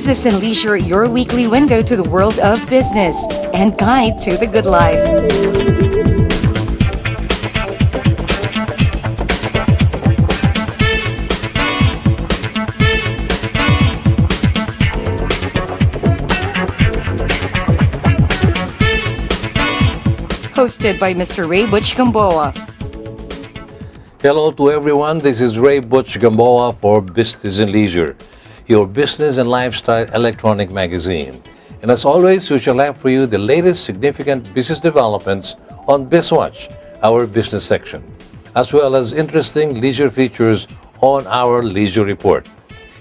Business and Leisure, your weekly window to the world of business and guide to the good life. Hosted by Mr. Ray Butch Gamboa. Hello to everyone. This is Ray Butch Gamboa for Business and Leisure, your business and lifestyle electronic magazine. And as always, we shall have for you the latest significant business developments on BizWatch, our business section, as well as interesting leisure features on our leisure report.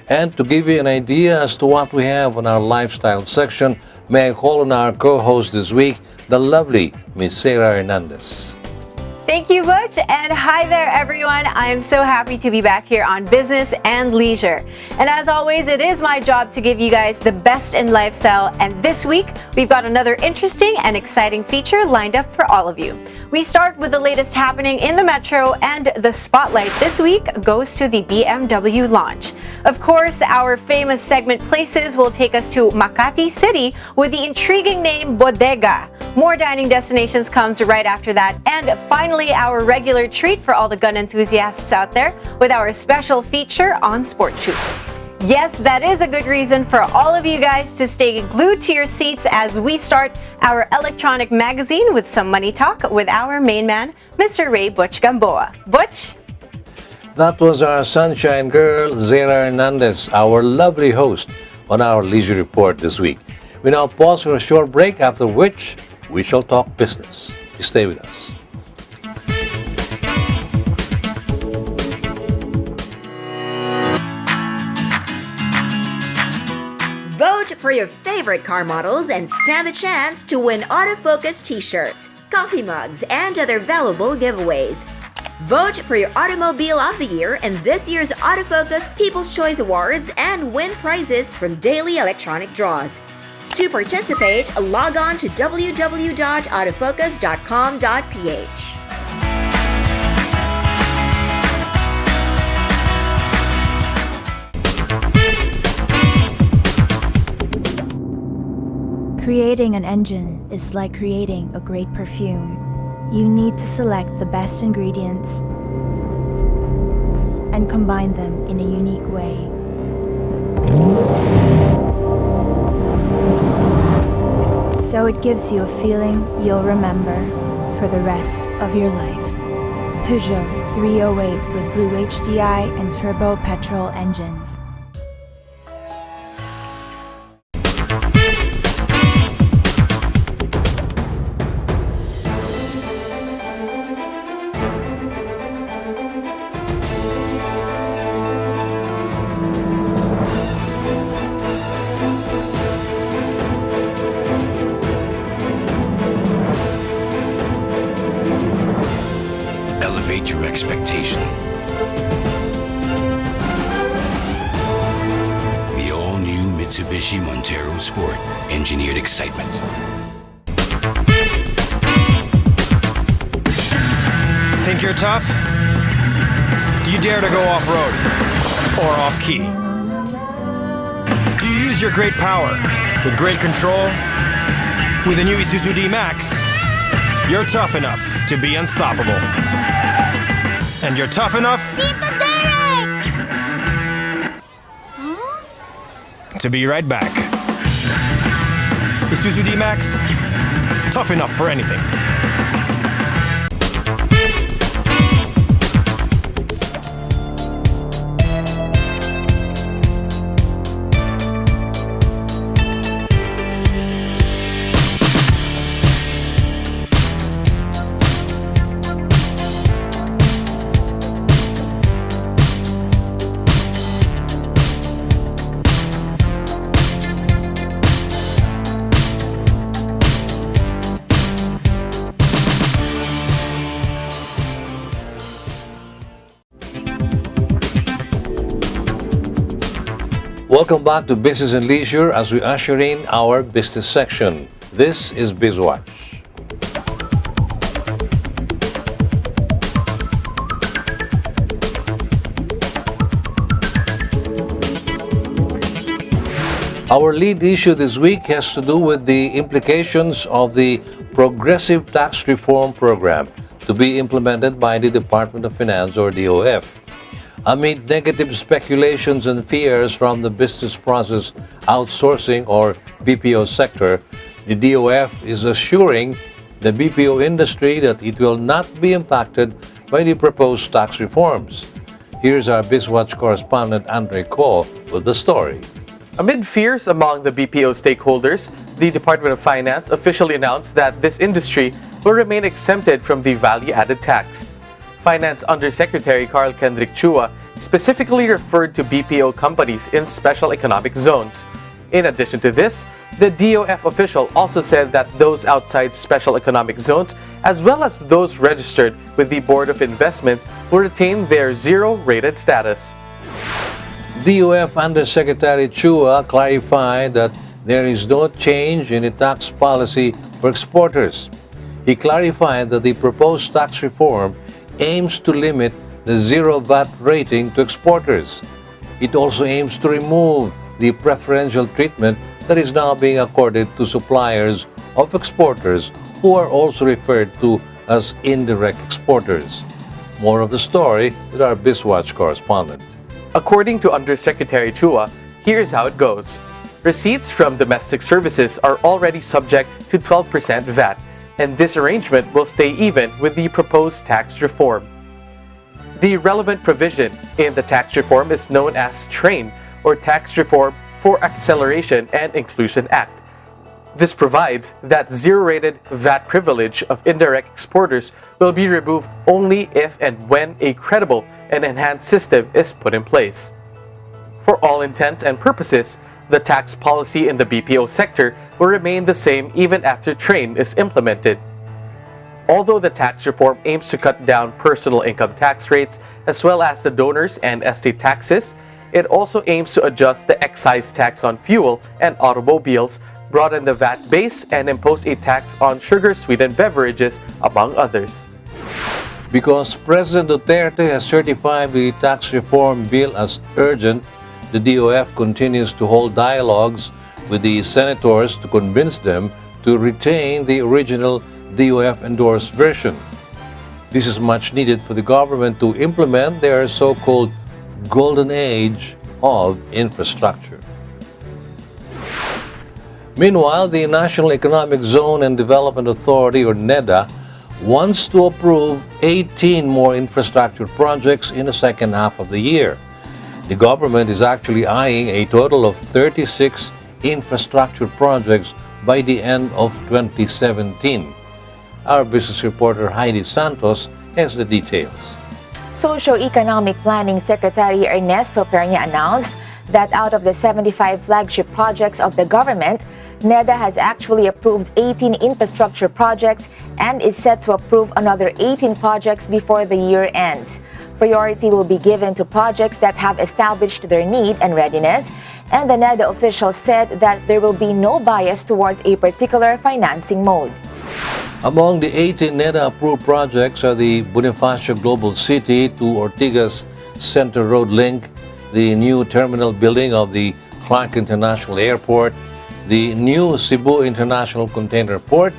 And to give you an idea as to what we have on our lifestyle section, may I call on our co-host this week, the lovely Miss Sarah Hernandez. Thank you, Butch, and hi there, everyone. I am so happy to be back here on Business and Leisure. And as always, it is my job to give you guys the best in lifestyle, and this week, we've got another interesting and exciting feature lined up for all of you. We start with the latest happening in the metro, and the spotlight this week goes to the BMW launch. Of course, our famous segment Places will take us to Makati City with the intriguing name Bodega. More dining destinations comes right after that. And finally, our regular treat for all the gun enthusiasts out there with our special feature on Sport Shoot. Yes, that is a good reason for all of you guys to stay glued to your seats as we start our electronic magazine with some money talk with our main man, Mr. Ray Butch Gamboa. Butch? That was our sunshine girl, Zara Hernandez, our lovely host on our leisure report this week. We now pause for a short break, after which we shall talk business. Stay with us. Vote for your favorite car models and stand the chance to win autofocus t-shirts, coffee mugs, and other valuable giveaways. Vote for your Automobile of the Year in this year's Autofocus People's Choice Awards and win prizes from daily electronic draws. To participate, log on to www.autofocus.com.ph. Creating an engine is like creating a great perfume. You need to select the best ingredients and combine them in a unique way. So it gives you a feeling you'll remember for the rest of your life. Peugeot 308 with Blue HDI and turbo petrol engines. Elevate your expectation. The all-new Mitsubishi Montero Sport, engineered excitement. Think you're tough? Do you dare to go off-road or off-key? Do you use your great power with great control? With the new Isuzu D-Max, you're tough enough to be unstoppable. And you're tough enough to be right back. Isuzu D-Max, tough enough for anything. Welcome back to Business and Leisure as we usher in our business section. This is BizWatch. Our lead issue this week has to do with the implications of the Progressive Tax Reform Program to be implemented by the Department of Finance or DOF. Amid negative speculations and fears from the business process outsourcing or BPO sector, the DOF is assuring the BPO industry that it will not be impacted by the proposed tax reforms. Here's our BizWatch correspondent Andre Ko with the story. Amid fears among the BPO stakeholders, the Department of Finance officially announced that this industry will remain exempted from the value-added tax. Finance Undersecretary Carl Kendrick Chua specifically referred to BPO companies in special economic zones. In addition to this, the DOF official also said that those outside special economic zones, as well as those registered with the Board of Investments, will retain their zero-rated status. DOF Undersecretary Chua clarified that there is no change in the tax policy for exporters. He clarified that the proposed tax reform aims to limit the zero VAT rating to exporters. It also aims to remove the preferential treatment that is now being accorded to suppliers of exporters who are also referred to as indirect exporters. More of the story with our BizWatch correspondent. According to Undersecretary Chua, here's how it goes. Receipts from domestic services are already subject to 12% VAT, and this arrangement will stay even with the proposed tax reform. The relevant provision in the tax reform is known as TRAIN, or Tax Reform for Acceleration and Inclusion Act. This provides that zero-rated VAT privilege of indirect exporters will be removed only if and when a credible and enhanced system is put in place. For all intents and purposes, the tax policy in the BPO sector will remain the same even after TRAIN is implemented. Although the tax reform aims to cut down personal income tax rates as well as the donors and estate taxes, it also aims to adjust the excise tax on fuel and automobiles, broaden the VAT base, and impose a tax on sugar-sweetened beverages, among others. Because President Duterte has certified the tax reform bill as urgent, the DOF continues to hold dialogues with the senators to convince them to retain the original DOF-endorsed version. This is much needed for the government to implement their so-called golden age of infrastructure. Meanwhile, the National Economic Zone and Development Authority, or NEDA, wants to approve 18 more infrastructure projects in the second half of the year. The government is actually eyeing a total of 36 infrastructure projects by the end of 2017. Our business reporter Heidi Santos has the details. Socio-Economic Planning Secretary Ernesto Pernia announced that out of the 75 flagship projects of the government, NEDA has actually approved 18 infrastructure projects and is set to approve another 18 projects before the year ends. Priority will be given to projects that have established their need and readiness, and the NEDA official said that there will be no bias towards a particular financing mode. Among the 18 NEDA-approved projects are the Bonifacio Global City to Ortigas Center Road Link, the new terminal building of the Clark International Airport, the new Cebu International Container Port,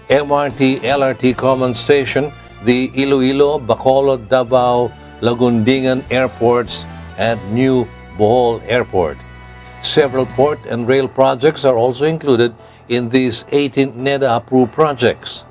MRT-LRT Common Station, the Iloilo, Bacolod, Davao, Lagundingan airports, and new Bohol Airport. Several port and rail projects are also included in these 18 NEDA-approved projects.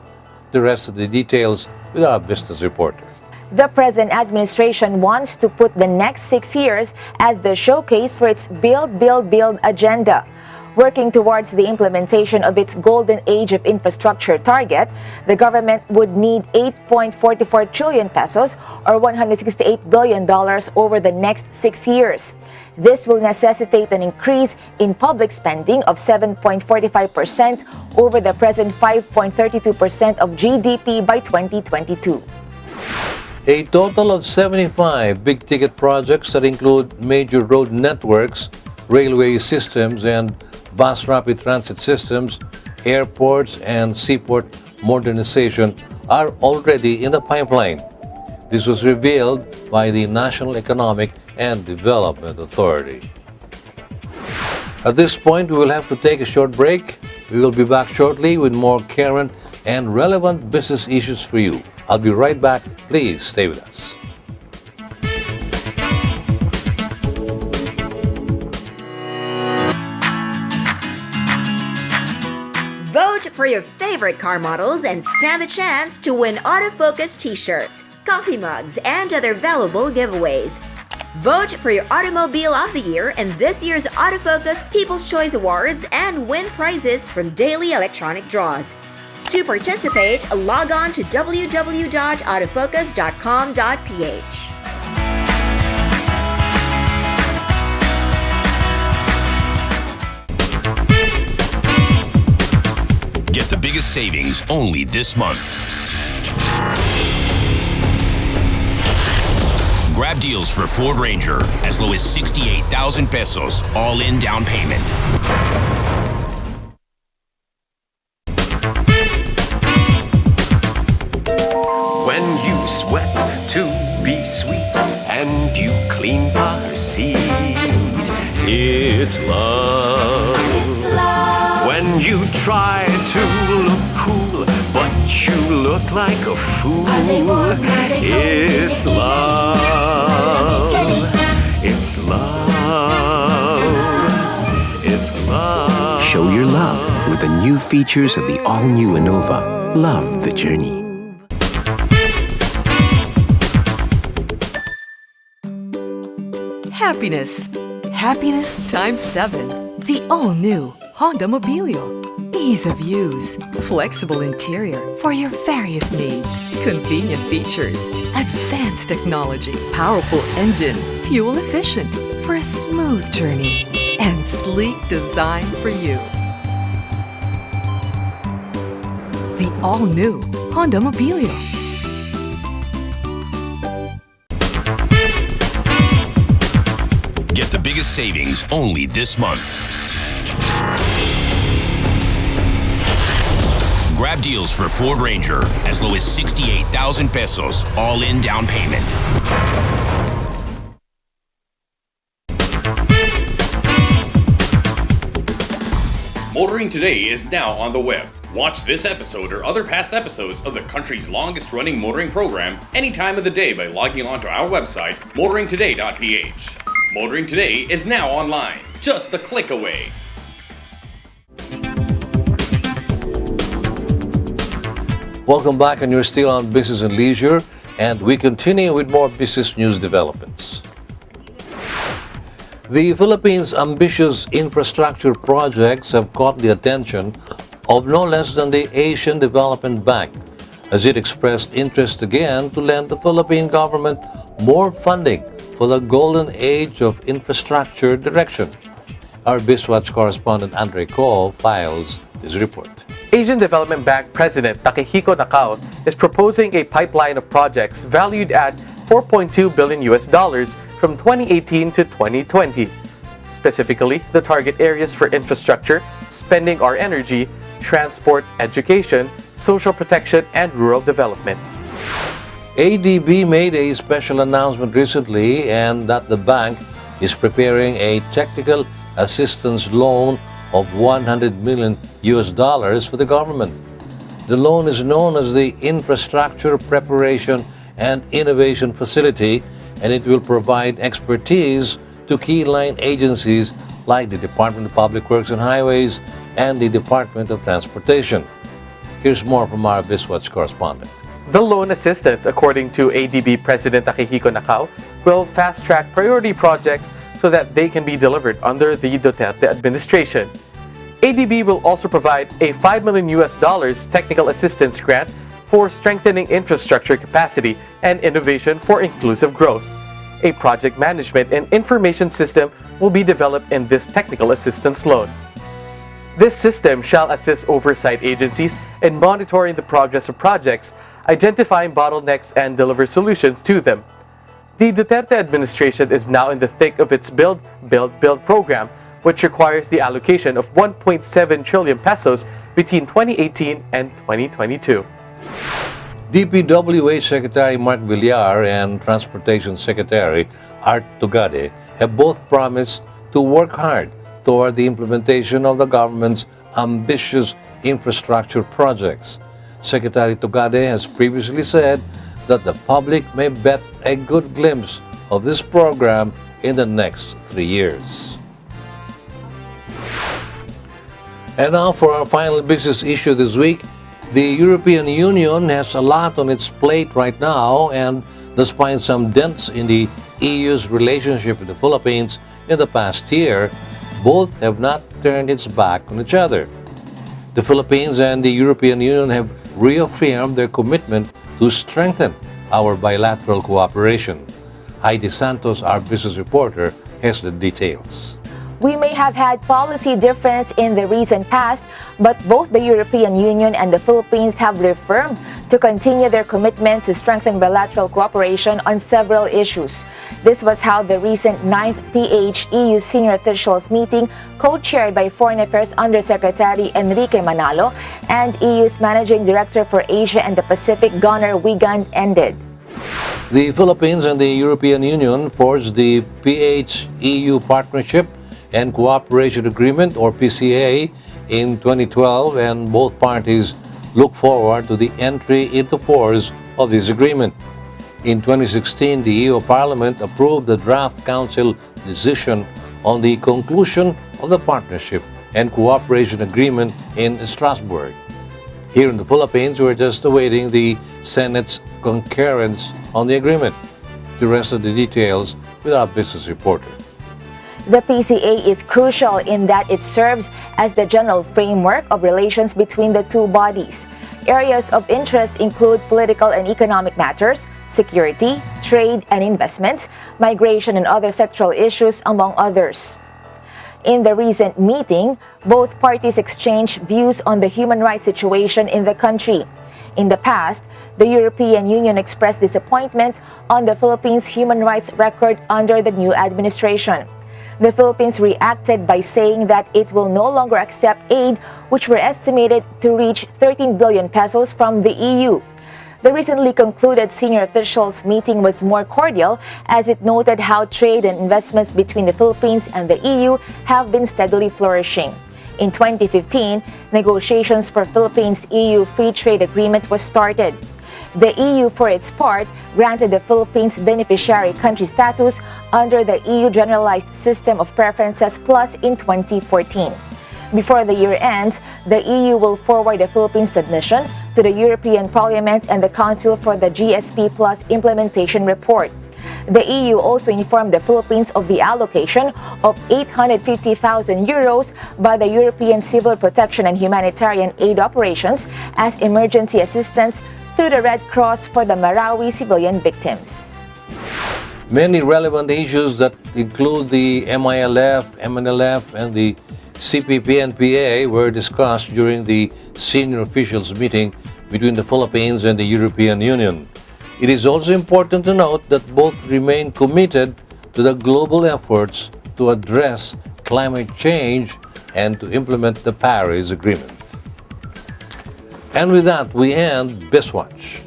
The rest of the details with our business reporter. The present administration wants to put the next 6 years as the showcase for its Build, Build, Build agenda. Working towards the implementation of its golden age of infrastructure target, the government would need 8.44 trillion pesos or $168 billion over the next 6 years. This will necessitate an increase in public spending of 7.45% over the present 5.32% of GDP by 2022. A total of 75 big-ticket projects that include major road networks, railway systems, and bus rapid transit systems, airports, and seaport modernization are already in the pipeline. This was revealed by the National Economic and Development Authority. At this point, we will have to take a short break. We will be back shortly with more current and relevant business issues for you. I'll be right back. Please stay with us. Vote for your favorite car models and stand the chance to win autofocus t-shirts, coffee mugs, and other valuable giveaways. Vote for your Automobile of the Year in this year's Autofocus People's Choice Awards and win prizes from daily electronic draws. To participate, log on to www.autofocus.com.ph. Get the biggest savings only this month. Grab deals for Ford Ranger as low as 68,000 pesos, all-in down payment. When you sweat to be sweet and you clean car seat, it's love. When you try to look cool, but you look like a fool, it's love. It's love. It's love. Show your love with the new features of the all-new Innova. Love the journey. Happiness. Happiness times 7. The all-new Honda Mobilio. Ease of use, flexible interior for your various needs, convenient features, advanced technology, powerful engine, fuel efficient for a smooth journey, and sleek design for you. The all-new Honda Mobilio. Get the biggest savings only this month. Grab deals for Ford Ranger as low as 68,000 pesos, all-in down payment. Motoring Today is now on the web. Watch this episode or other past episodes of the country's longest-running motoring program any time of the day by logging on to our website, motoringtoday.ph. Motoring Today is now online, just a click away. Welcome back, and you're still on Business and Leisure, and we continue with more business news developments. The Philippines' ambitious infrastructure projects have caught the attention of no less than the Asian Development Bank, as it expressed interest again to lend the Philippine government more funding for the golden age of infrastructure direction. Our BizWatch correspondent Andre Ko files his report. Asian Development Bank President Takehiko Nakao is proposing a pipeline of projects valued at $4.2 billion from 2018 to 2020. Specifically, the target areas for infrastructure, spending are energy, transport, education, social protection, and rural development. ADB made a special announcement recently, and that the bank is preparing a technical assistance loan of $100 million for the government. The loan is known as the Infrastructure Preparation and Innovation Facility, and it will provide expertise to key line agencies like the Department of Public Works and Highways and the Department of Transportation. Here's more from our BizWatch correspondent. The loan assistance, according to ADB President Takehiko Nakao, will fast-track priority projects so that they can be delivered under the Duterte administration. ADB will also provide a $5 million technical assistance grant for strengthening infrastructure capacity and innovation for inclusive growth. A project management and information system will be developed in this technical assistance loan. This system shall assist oversight agencies in monitoring the progress of projects, identifying bottlenecks, and deliver solutions to them. The Duterte administration is now in the thick of its Build program, which requires the allocation of 1.7 trillion pesos between 2018 and 2022. DPWH Secretary Mark Villar and Transportation Secretary Art Tugade have both promised to work hard toward the implementation of the government's ambitious infrastructure projects. Secretary Tugade has previously said that the public may bet a good glimpse of this program in the next 3 years. And now for our final business issue this week. The European Union has a lot on its plate right now, and despite some dents in the EU's relationship with the Philippines in the past year, both have not turned its back on each other. The Philippines and the European Union have reaffirmed their commitment to strengthen our bilateral cooperation. Heidi Santos, our business reporter, has the details. We may have had policy difference in the recent past, but both the European Union and the Philippines have reaffirmed to continue their commitment to strengthen bilateral cooperation on several issues. This was how the recent 9th PH EU senior officials meeting, co-chaired by Foreign Affairs Undersecretary Enrique Manalo and EU's Managing Director for Asia and the Pacific, Gunnar Wiegand, ended. The Philippines and the European Union forged the PH-EU Partnership and Cooperation Agreement, or PCA, in 2012, and both parties look forward to the entry into force of this agreement. In 2016, the EU Parliament approved the draft Council decision on the conclusion of the Partnership and Cooperation Agreement in Strasbourg. Here in the Philippines, we're just awaiting the Senate's concurrence on the agreement. The rest of the details with our business reporter. The PCA is crucial in that it serves as the general framework of relations between the two bodies. Areas of interest include political and economic matters, security, trade and investments, migration and other sectoral issues, among others. In the recent meeting, both parties exchanged views on the human rights situation in the country. In the past, the European Union expressed disappointment on the Philippines' human rights record under the new administration. The Philippines reacted by saying that it will no longer accept aid, which were estimated to reach 13 billion pesos from the EU. The recently concluded senior officials meeting was more cordial, as it noted how trade and investments between the Philippines and the EU have been steadily flourishing. In 2015, negotiations for Philippines' EU Free Trade Agreement was started. The EU, for its part, granted the Philippines beneficiary country status under the EU Generalized System of Preferences Plus in 2014. Before the year ends, the EU will forward the Philippines submission to the European Parliament and the Council for the GSP Plus implementation report. The EU also informed the Philippines of the allocation of 850,000 euros by the European Civil Protection and Humanitarian Aid Operations as emergency assistance through the Red Cross for the Marawi civilian victims. Many relevant issues that include the MILF, MNLF, and the CPP-NPA were discussed during the senior officials meeting between the Philippines and the European Union. It is also important to note that both remain committed to the global efforts to address climate change and to implement the Paris Agreement. And with that, we end BizWatch.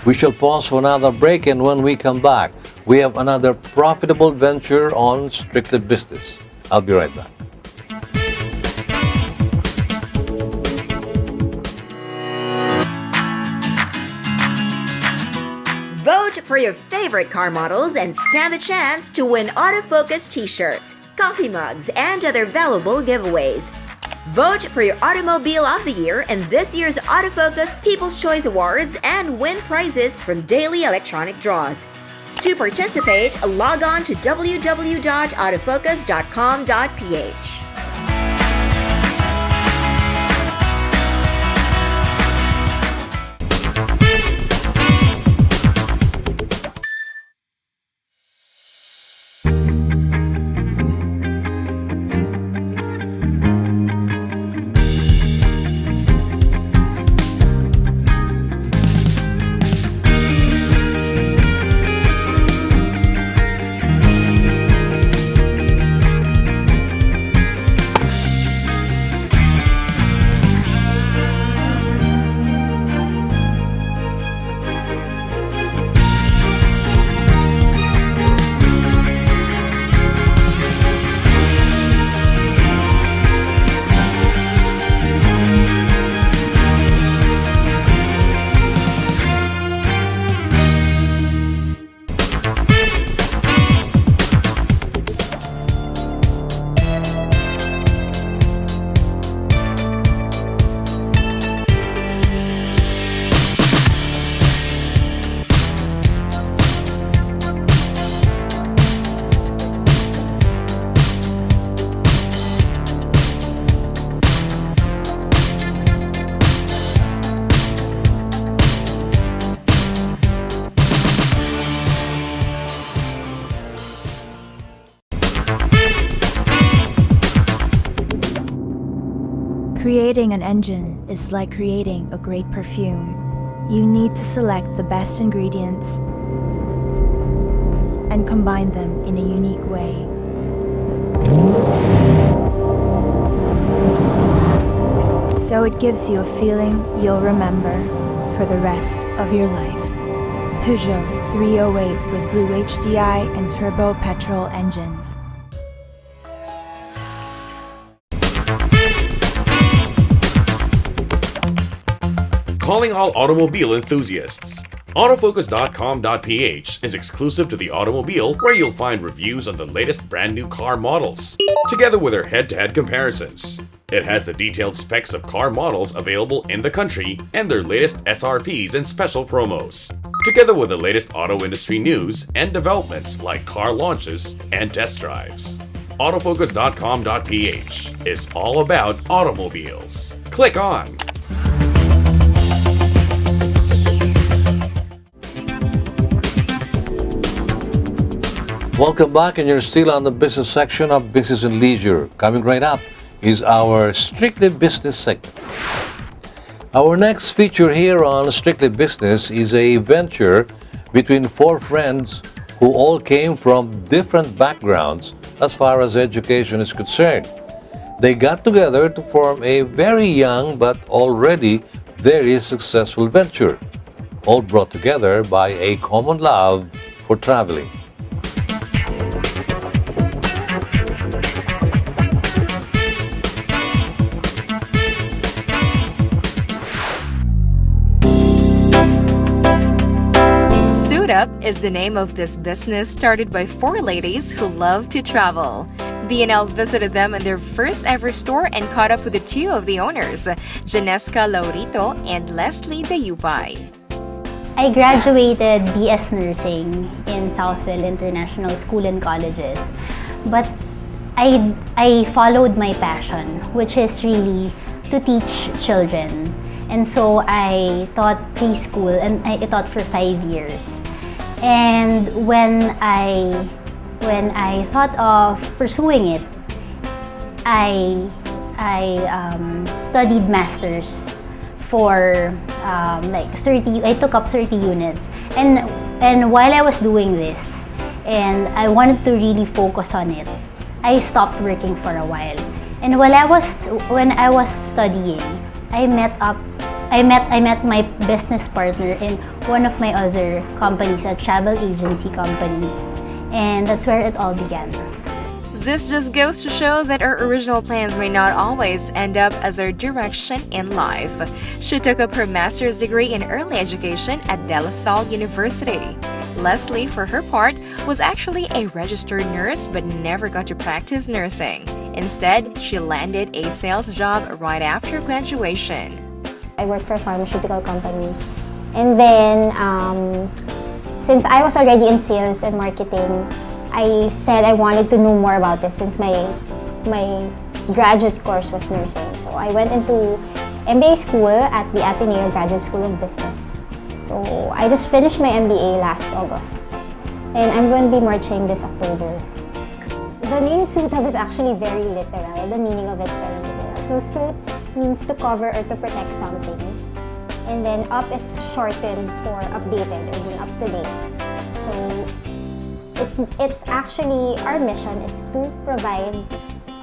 We shall pause for another break, and when we come back, we have another profitable venture on Strictly Business. I'll be right back. Vote for your favorite car models and stand the chance to win autofocus t-shirts, coffee mugs, and other valuable giveaways. Vote for your Automobile of the Year in this year's Autofocus People's Choice Awards and win prizes from daily electronic draws. To participate, log on to www.autofocus.com.ph. Creating an engine is like creating a great perfume. You need to select the best ingredients and combine them in a unique way. So it gives you a feeling you'll remember for the rest of your life. Peugeot 308 with Blue HDI and turbo petrol engines. Calling all automobile enthusiasts. Autofocus.com.ph is exclusive to the automobile, where you'll find reviews on the latest brand new car models, together with their head-to-head comparisons. It has the detailed specs of car models available in the country and their latest SRPs and special promos, together with the latest auto industry news and developments like car launches and test drives. Autofocus.com.ph is all about automobiles. Click on. Welcome back, and you're still on the business section of Business and Leisure. Coming right up is our Strictly Business segment. Our next feature here on Strictly Business is a venture between four friends who all came from different backgrounds as far as education is concerned. They got together to form a very young but already very successful venture, all brought together by a common love for traveling. Suit Up is the name of this business started by four ladies who love to travel. BNL visited them in their first ever store and caught up with the two of the owners, Janesca Laurito and Leslie Dayupay. I graduated BS Nursing in Southfield International School and Colleges, but I followed my passion, which is really to teach children. And so I taught preschool, and I taught for 5 years. And when I thought of pursuing it, I studied masters for like 30. I took up 30 units, and while I was doing this, and I wanted to really focus on it, I stopped working for a while. And when I was studying, I met my business partner in one of my other companies, a travel agency company, and that's where it all began. This just goes to show that our original plans may not always end up as our direction in life. She took up her master's degree in early education at De La Salle University. Leslie, for her part, was actually a registered nurse but never got to practice nursing. Instead, she landed a sales job right after graduation. I worked for a pharmaceutical company. And then, since I was already in sales and marketing, I said I wanted to know more about this since my graduate course was nursing. So I went into MBA school at the Ateneo Graduate School of Business. So I just finished my MBA last August. And I'm going to be marching this October. The name Suit Up is actually very literal. The meaning of it is very literal. So suit means to cover or to protect something. And then up is shortened for updated or up to date. So it's actually, our mission is to provide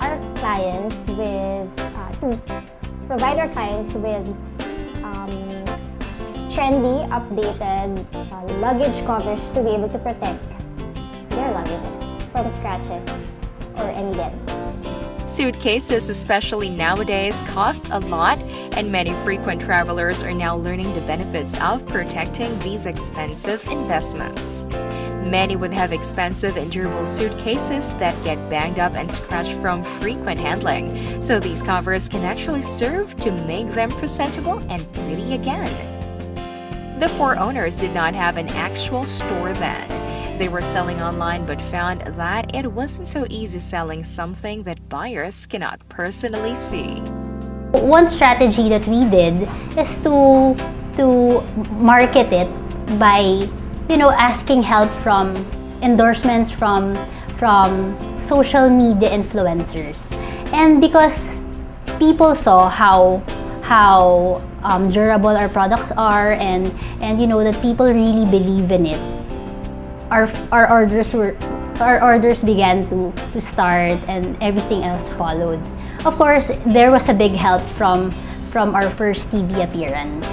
our clients with trendy, updated luggage covers to be able to protect their luggages from scratches or any dent. Suitcases, especially nowadays, cost a lot, and many frequent travelers are now learning the benefits of protecting these expensive investments. Many would have expensive and durable suitcases that get banged up and scratched from frequent handling, so these covers can actually serve to make them presentable and pretty again. The four owners did not have an actual store then. They were selling online but found that it wasn't so easy selling something that buyers cannot personally see. One strategy that we did is to market it by asking help from endorsements from social media influencers. And because people saw how durable our products are, and you know that people really believe in it, our orders began to start, and everything else followed. Of course, there was a big help from our first TV appearance.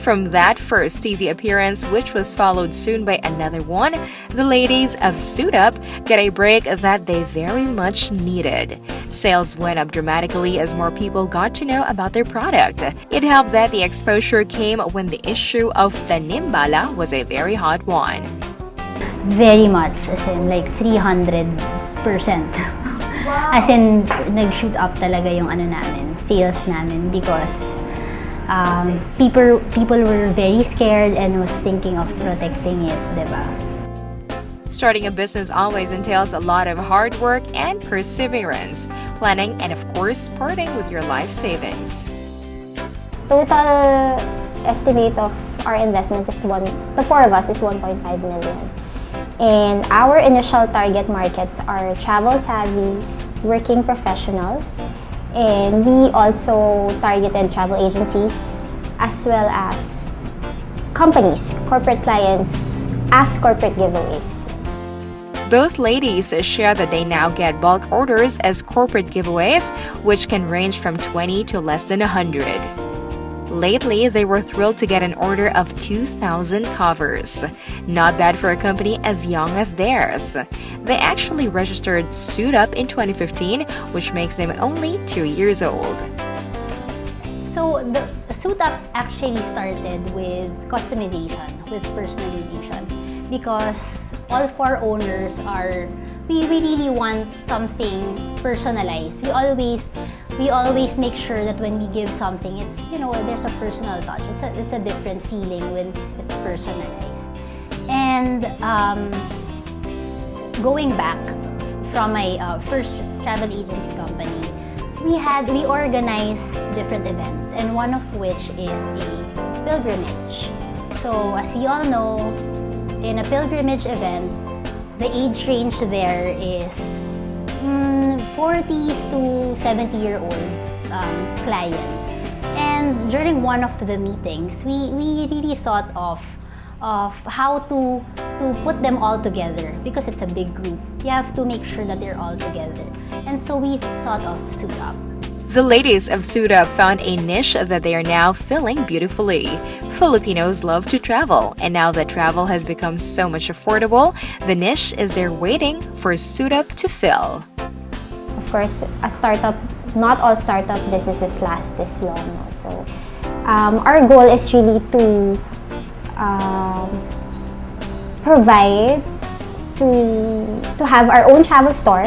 From that first TV appearance, which was followed soon by another one, the ladies of Suit Up get a break that they very much needed. Sales went up dramatically as more people got to know about their product. It helped that the exposure came when the issue of Tanimbala was a very hot one. Very much, as in like 300%. As in, nag-shoot up talaga yung sales namin, because people were very scared and was thinking of protecting it, diba? Starting a business always entails a lot of hard work and perseverance, planning, and of course, parting with your life savings. Total estimate of our investment is the four of us is 1.5 million. And our initial target markets are travel-savvy, working professionals, and we also targeted travel agencies as well as companies, corporate clients, as corporate giveaways. Both ladies share that they now get bulk orders as corporate giveaways, which can range from 20 to less than 100. Lately, they were thrilled to get an order of 2,000 covers. Not bad for a company as young as theirs. They actually registered Suit Up in 2015, which makes them only 2 years old. So the Suit Up actually started with customization, with personalization, because all four owners we really want something personalized. We always make sure that when we give something, it's, you know, there's a personal touch. It's a different feeling when it's personalized. And going back from my first travel agency company, we organized different events, and one of which is a pilgrimage. So as we all know, in a pilgrimage event, the age range there is 40s to 70-year-old clients. And during one of the meetings, we really thought of how to put them all together, because it's a big group. You have to make sure that they're all together. And so we thought of Suit Up. The ladies of Suit Up found a niche that they are now filling beautifully. Filipinos love to travel, and now that travel has become so much affordable, the niche is there waiting for Suit Up to fill. Of course, a startup, not all startup businesses last this long. So our goal is really to provide, to have our own travel store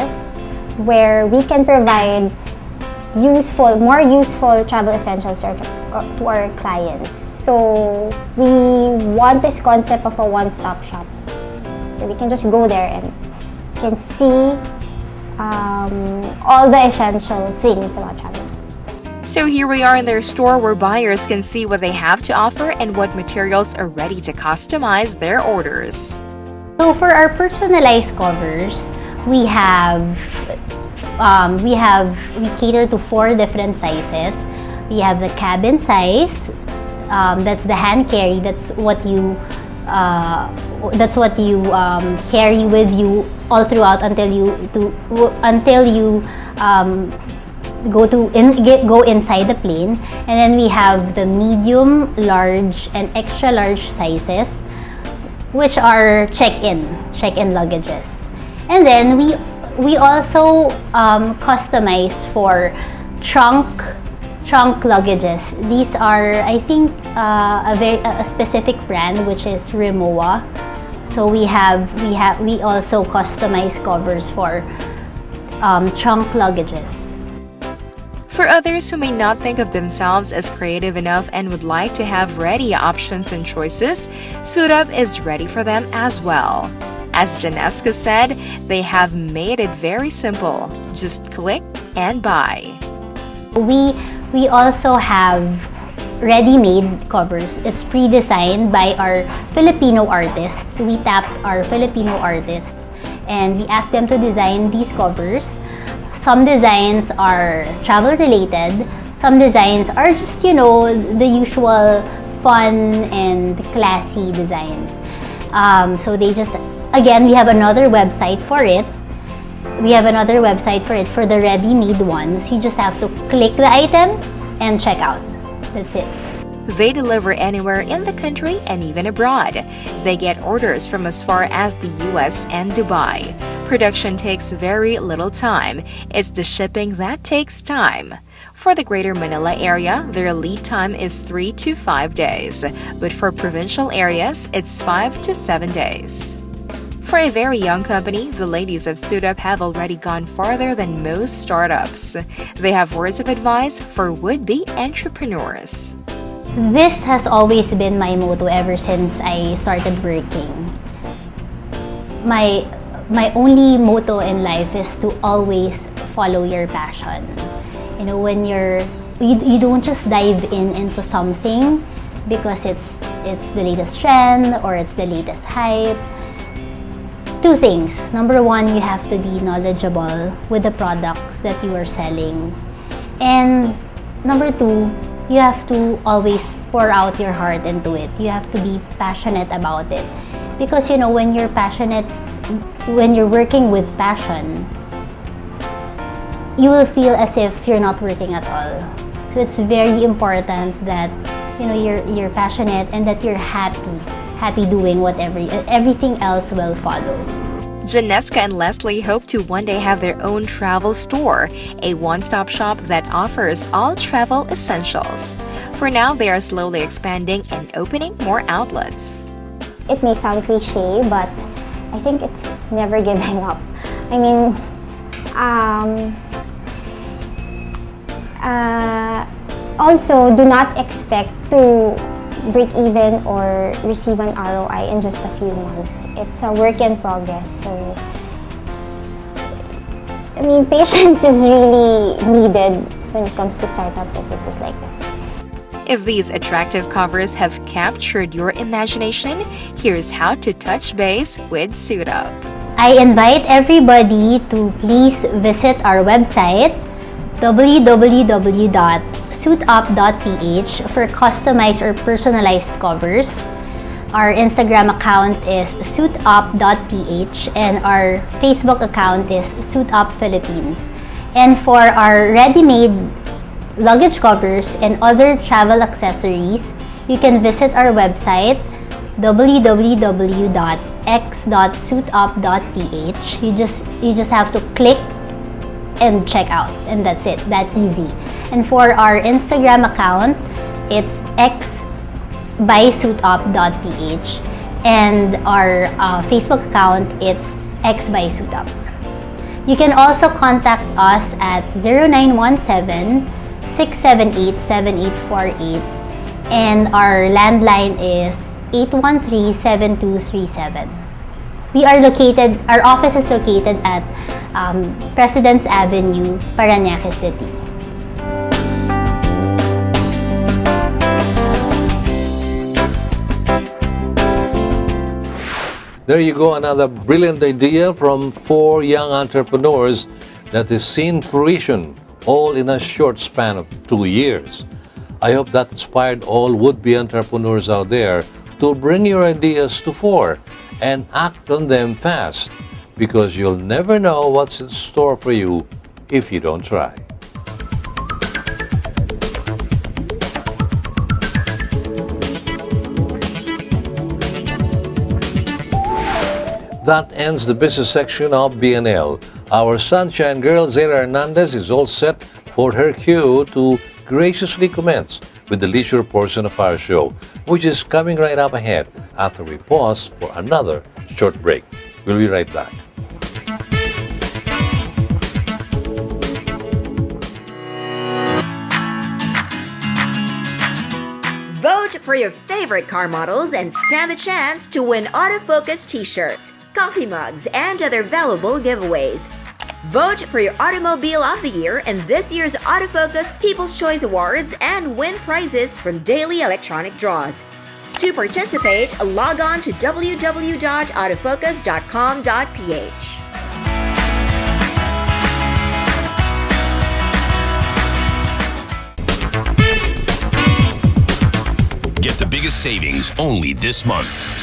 where we can provide more useful travel essentials to our clients. So we want this concept of a one-stop shop. We can just go there and can see all the essential things about travel. So here we are in their store where buyers can see what they have to offer and what materials are ready to customize their orders. So for our personalized covers, we cater to 4 different sizes. We have the cabin size, that's the hand carry. That's what you carry with you all throughout until you go inside the plane. And then we have the medium, large, and extra large sizes, which are check-in luggages. And then we also customize for trunk luggages. These are, I think, a specific brand, which is Rimowa. So we also customize covers for trunk luggages. For others who may not think of themselves as creative enough and would like to have ready options and choices, Suit Up is ready for them as well. As Janeska said, they have made it very simple. Just click and buy. We also have ready-made covers. It's pre-designed by our Filipino artists. We tapped our Filipino artists and we asked them to design these covers. some designs are travel related, some designs are just, the usual fun and classy designs. So they just, again, we have another website for it. For the ready-made ones. You just have to click the item and check out. That's it. They deliver anywhere in the country and even abroad. They get orders from as far as the US and Dubai. Production takes very little time. It's the shipping that takes time. For the Greater Manila area, their lead time is 3 to 5 days. But for provincial areas, it's 5 to 7 days. For a very young company, the ladies of Suit Up have already gone farther than most startups. They have words of advice for would-be entrepreneurs. This has always been my motto ever since I started working. My only motto in life is to always follow your passion. When you don't just dive into something because it's the latest trend or it's the latest hype. Two things. Number one, you have to be knowledgeable with the products that you are selling. And number two, you have to always pour out your heart into it. You have to be passionate about it. Because when you're passionate, when you're working with passion, you will feel as if you're not working at all. So it's very important that you're passionate and that you're happy doing everything else will follow. Janeska and Leslie hope to one day have their own travel store, a one-stop shop that offers all travel essentials. For now, they are slowly expanding and opening more outlets. It may sound cliche, but I think it's never giving up. I mean, also, do not expect to break even or receive an ROI in just a few months. It's a work in progress. So, I mean, patience is really needed when it comes to startup businesses like this. If these attractive covers have captured your imagination, here's how to touch base with Suit Up. I invite everybody to please visit our website www.suitup.ph for customized or personalized covers. Our Instagram account is suitup.ph and our Facebook account is Suitup Philippines. And for our ready-made luggage covers and other travel accessories, you can visit our website www.x.suitup.ph. You just have to click and check out, and that's it, that easy. And for our Instagram account, it's x.bysuitup.ph, and our Facebook account, it's x.bysuitup. You can also contact us at 0917-678-7848, and our landline is 813-7237. Our office is located at Presidents Avenue, Parañaque City. There you go, another brilliant idea from 4 young entrepreneurs that is seen fruition all in a short span of 2 years. I hope that inspired all would-be entrepreneurs out there to bring your ideas to fore and act on them fast, because you'll never know what's in store for you if you don't try. That ends the business section of BNL. Our sunshine girl, Zara Hernandez, is all set for her cue to graciously commence with the leisure portion of our show, which is coming right up ahead after we pause for another short break. We'll be right back. Vote for your favorite car models and stand the chance to win autofocus t-shirts, coffee mugs, and other valuable giveaways. Vote for your Automobile of the Year in this year's Autofocus People's Choice Awards and win prizes from daily electronic draws. To participate, log on to www.autofocus.com.ph. Get the biggest savings only this month.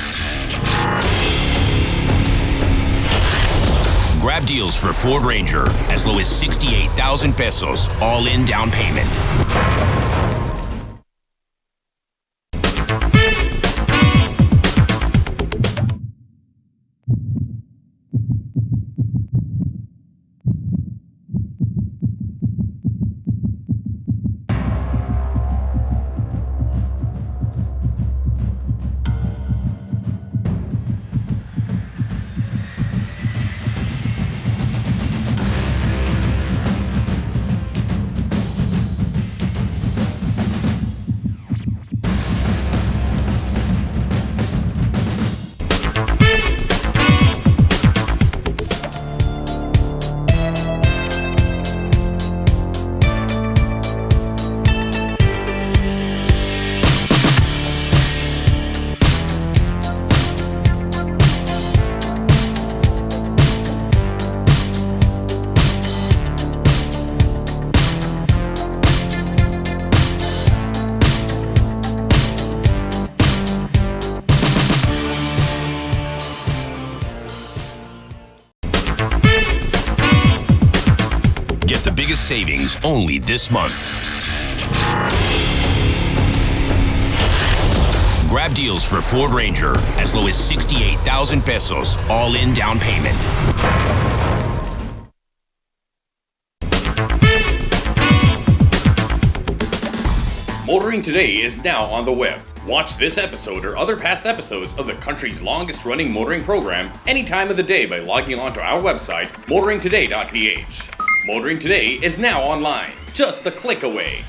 Grab deals for Ford Ranger as low as 68,000 pesos, all-in down payment. Get the biggest savings only this month. Grab deals for Ford Ranger as low as 68,000 pesos, all-in down payment. Motoring Today is now on the web. Watch this episode or other past episodes of the country's longest running motoring program any time of the day by logging on to our website, motoringtoday.ph. Motoring Today is now online, just a click away.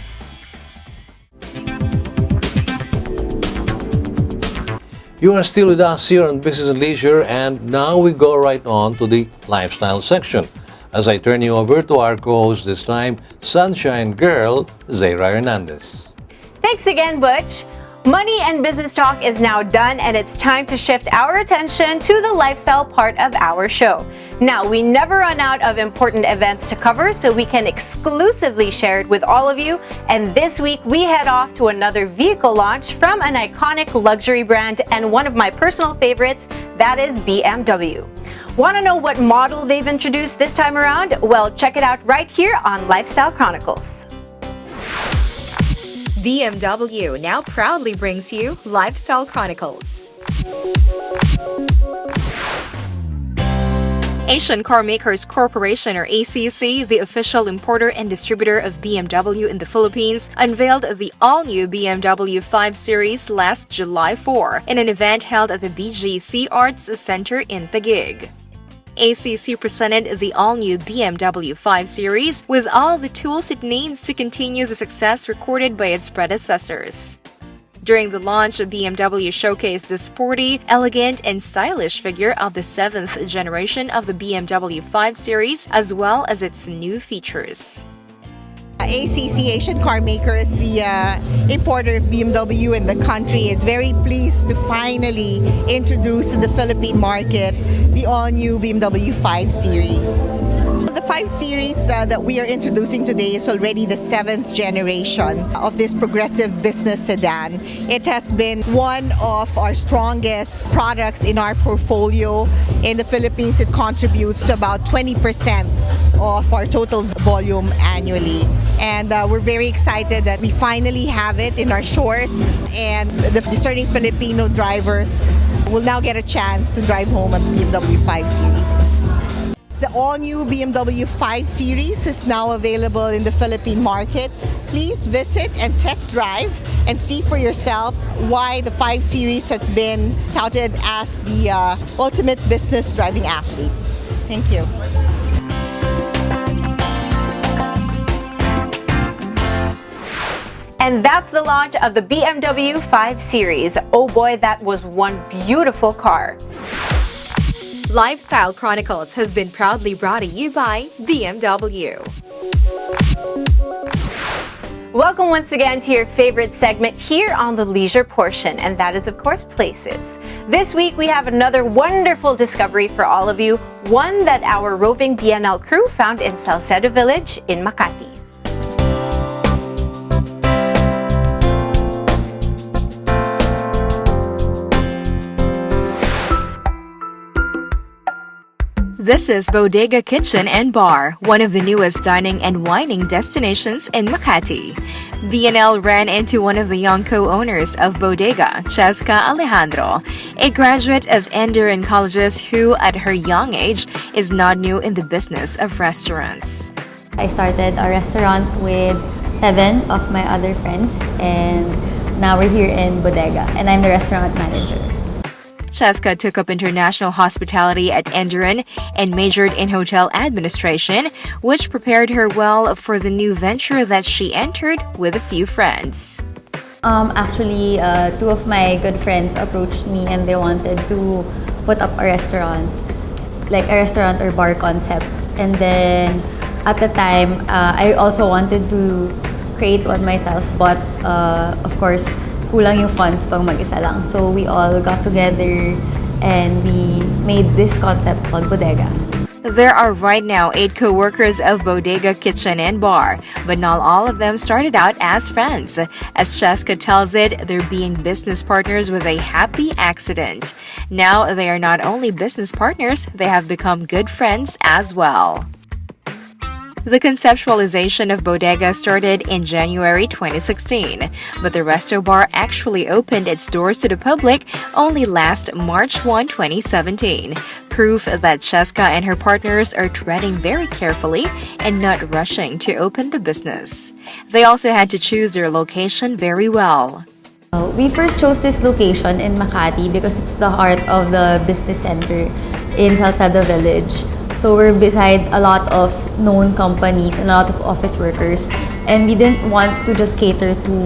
You are still with us here on Business and Leisure, and now we go right on to the lifestyle section. As I turn you over to our co-host this time, Sunshine Girl, Zaira Hernandez. Thanks again, Butch. Money and business talk is now done, and it's time to shift our attention to the lifestyle part of our show. Now, we never run out of important events to cover, so we can exclusively share it with all of you. And this week, we head off to another vehicle launch from an iconic luxury brand and one of my personal favorites, that is BMW. Want to know what model they've introduced this time around? Well, check it out right here on Lifestyle Chronicles. BMW now proudly brings you Lifestyle Chronicles. Asian Carmakers Corporation, or ACC, the official importer and distributor of BMW in the Philippines, unveiled the all-new BMW 5 Series last July 4 in an event held at the BGC Arts Center in Taguig. ACC presented the all-new BMW 5 Series with all the tools it needs to continue the success recorded by its predecessors. During the launch, BMW showcased the sporty, elegant, and stylish figure of the 7th generation of the BMW 5 Series, as well as its new features. ACC, Asian Carmakers, the importer of BMW in the country, is very pleased to finally introduce to the Philippine market the all-new BMW 5 Series. The 5 Series that we are introducing today is already the 7th generation of this progressive business sedan. It has been one of our strongest products in our portfolio. In the Philippines, it contributes to about 20% of our total volume annually. And we're very excited that we finally have it in our shores, and the discerning Filipino drivers will now get a chance to drive home a BMW 5 Series. The all-new BMW 5 Series is now available in the Philippine market. Please visit and test drive and see for yourself why the 5 Series has been touted as the ultimate business driving athlete. Thank you. And that's the launch of the BMW 5 Series. Oh boy, that was one beautiful car. Lifestyle Chronicles has been proudly brought to you by BMW. Welcome once again to your favorite segment here on the leisure portion, and that is, of course, Places. This week we have another wonderful discovery for all of you, one that our roving BNL crew found in Salcedo Village in Makati. This is Bodega Kitchen and Bar, one of the newest dining and wining destinations in Makati. BNL ran into one of the young co-owners of Bodega, Cheska Alejandro, a graduate of Enderun Colleges who, at her young age, is not new in the business of restaurants. I started a restaurant with 7 of my other friends, and now we're here in Bodega, and I'm the restaurant manager. Cheska took up international hospitality at Enderun and majored in hotel administration, which prepared her well for the new venture that she entered with a few friends. Actually, 2 of my good friends approached me and they wanted to put up a restaurant, like a restaurant or bar concept. And then at the time, I also wanted to create one myself, but of course, kulang yung funds pang mag-isa lang. So we all got together and we made this concept called Bodega. There are right now 8 co-workers of Bodega Kitchen and Bar, but not all of them started out as friends. As Cheska tells it, their being business partners was a happy accident. Now they are not only business partners, they have become good friends as well. The conceptualization of Bodega started in January 2016, but the Resto Bar actually opened its doors to the public only last March 1, 2017. Proof that Cheska and her partners are treading very carefully and not rushing to open the business. They also had to choose their location very well. We first chose this location in Makati because it's the heart of the business center in Salcedo Village. So we're beside a lot of known companies and a lot of office workers. And we didn't want to just cater to